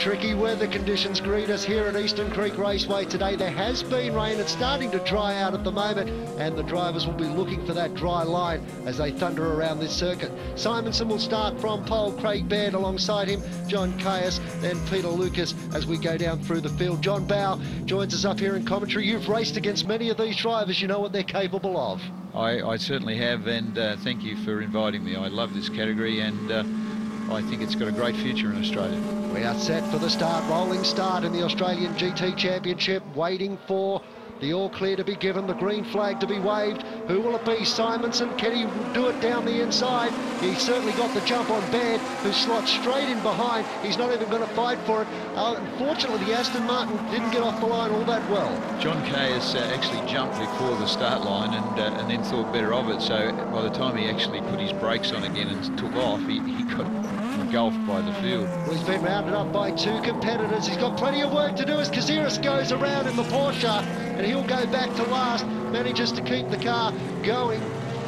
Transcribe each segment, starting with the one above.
Tricky weather conditions greet us here at Eastern Creek Raceway today. There has been rain. It's starting to dry out at the moment, and the drivers will be looking for that dry line as they thunder around this circuit. Simonson will start from pole, Craig Baird alongside him, John Caius, then Peter Lucas as we go down through the field. John Bowe joins us up here in commentary. You've raced against many of these drivers. You know what they're capable of. I certainly have, and thank you for inviting me. I love this category, and I think it's got a great future in Australia. We are set for the start, rolling start in the Australian GT Championship, waiting for the all clear to be given, the green flag to be waved. Who will it be? Simonson, can he do it down the inside? He's certainly got the jump on Baird, who slots straight in behind. He's not even going to fight for it. Unfortunately, the Aston Martin didn't get off the line all that well. John Caius actually jumped before the start line and then thought better of it. So by the time he actually put his brakes on again and took off, he got engulfed by the field. Well, he's been rounded up by two competitors. He's got plenty of work to do as Caceres goes around in the Porsche, and he'll go back to last, manages to keep the car going,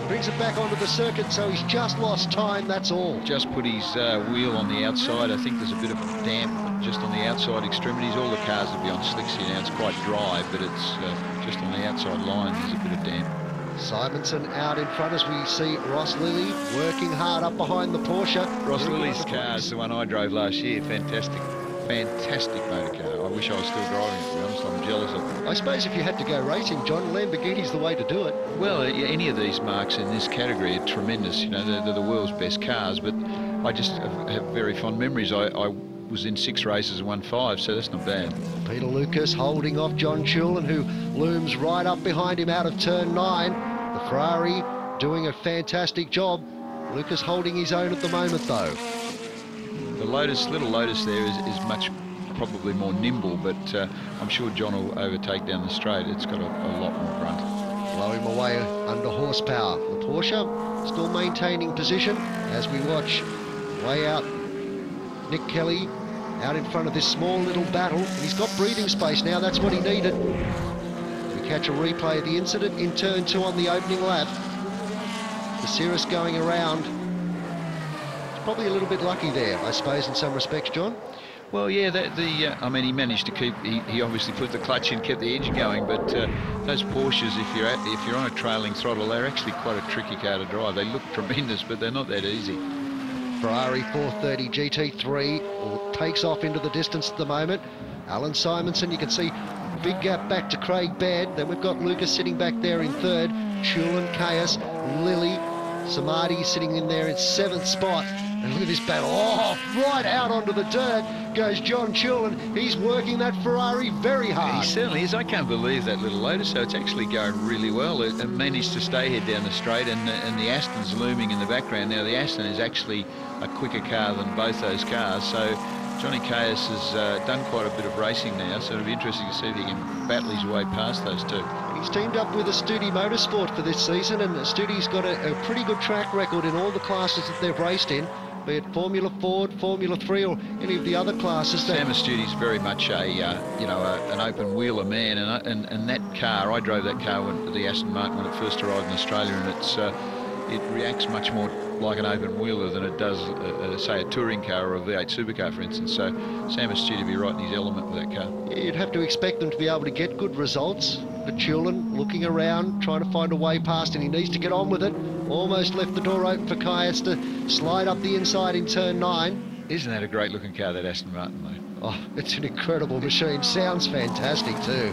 brings it back onto the circuit, so he's just lost time, that's all. Just put his wheel on the outside. I think there's a bit of damp just on the outside extremities. All the cars will be on slicks here now. It's quite dry, but it's just on the outside line there's a bit of damp. Simonson out in front as we see Ross Lilly working hard up behind the Porsche. Ross Lilly's car is the one I drove last year. Fantastic motor car. I wish I was still driving it, to be honest. I'm jealous of it. I suppose if you had to go racing, John, Lamborghini's the way to do it. Well, any of these marques in this category are tremendous. You know, they're the world's best cars, but I just have very fond memories. I was in 6 races and won 5, so that's not bad. Peter Lucas holding off John Chulin, who looms right up behind him out of turn 9. The Ferrari doing a fantastic job. Lucas holding his own at the moment, though. The little Lotus there is much probably more nimble, but I'm sure John will overtake down the straight. It's got a lot more grunt. Blow him away under horsepower. The Porsche still maintaining position as we watch way out Nick Kelly out in front of this small little battle. He's got breathing space now, that's what he needed. We catch a replay of the incident in turn 2 on the opening lap. Caceres going around. It's probably a little bit lucky there, I suppose, in some respects, John. Well, yeah, I mean, he managed to keep. He obviously put the clutch in, kept the engine going. But those Porsches, if you're on a trailing throttle, they're actually quite a tricky car to drive. They look tremendous, but they're not that easy. Ferrari 430 GT3 takes off into the distance at the moment. Alan Simonson, you can see big gap back to Craig Baird. Then we've got Lucas sitting back there in 3rd. Chulin, Caius, Lilly, Samadi sitting in there in 7th spot. And look at this battle. Oh, right out onto the dirt goes John Chulin. He's working that Ferrari very hard. He certainly is. I can't believe that little Lotus. So it's actually going really well. It managed to stay here down the straight, and the Aston's looming in the background. Now, the Aston is actually a quicker car than both those cars. So Johnny Caius has done quite a bit of racing now, so it'll be interesting to see if he can battle his way past those two. He's teamed up with Astudi Motorsport for this season, and Astudi's got a pretty good track record in all the classes that they've raced in, be it Formula Ford, Formula 3, or any of the other classes. Sam Astudi's very much an open wheeler man, and that car, I drove that car when the Aston Martin when it first arrived in Australia, and it reacts much more like an open wheeler than it does, say, a touring car or a V8 supercar, for instance. So Sam Astudi would be right in his element with that car. You'd have to expect them to be able to get good results. But Chulin looking around, trying to find a way past, and he needs to get on with it. Almost left the door open for Caius to slide up the inside in turn 9. Isn't that a great looking car, that Aston Martin, though? Oh, it's an incredible machine. Sounds fantastic too.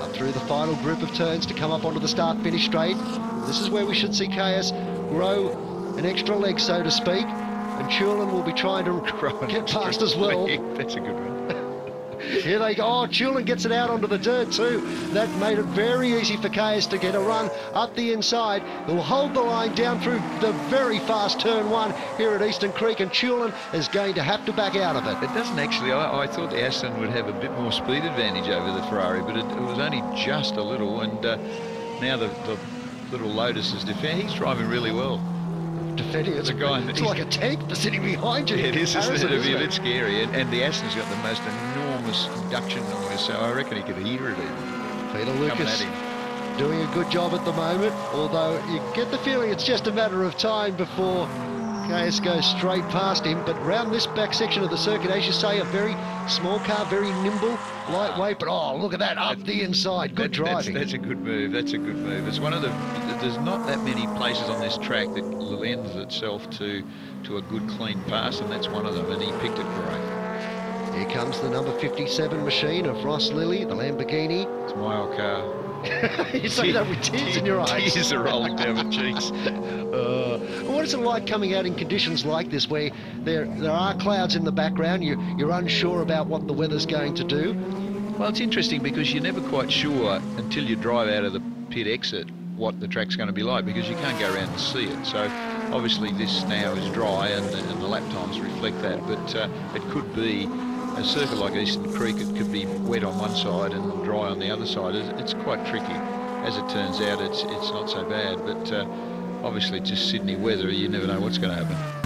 Up through the final group of turns to come up onto the start-finish straight. This is where we should see Caius grow an extra leg, so to speak, and Chulin will be trying to get past as well. That's a good one. Here they go. Oh, Chulin gets it out onto the dirt too. That made it very easy for Caius to get a run up the inside. He'll hold the line down through the very fast turn 1 here at Eastern Creek, and Chulin is going to have to back out of it. It doesn't actually. I thought the Aston would have a bit more speed advantage over the Ferrari, but it was only just a little, and now the little Lotus is defending. He's driving really well. Defending, it's like a tank for sitting behind you. Yeah, it is, isn't it? It'd be a bit scary. And the Aston's got the most enormous induction noise, so I reckon he could hear it even. Peter Lucas doing a good job at the moment, although you get the feeling it's just a matter of time before KS goes straight past him, but round this back section of the circuit, as you say, a very small car, very nimble, lightweight, but oh, look at that, up the inside, good driving. That's a good move, that's a good move. It's one of the, there's not that many places on this track that lends itself to a good clean pass, and that's one of them, and he picked it great. Here comes the number 57 machine of Ross Lilly, the Lamborghini. It's my old car. You say that with tears in your eyes. Tears are rolling down my cheeks. What is it like coming out in conditions like this, where there are clouds in the background, you're unsure about what the weather's going to do? Well, it's interesting because you're never quite sure until you drive out of the pit exit what the track's going to be like, because you can't go around and see it. So obviously this now is dry and the lap times reflect that, but it could be a circuit like Eastern Creek. It could be wet on one side and dry on the other side. It's quite tricky. As it turns out, it's not so bad, but obviously just Sydney weather, you never know what's going to happen.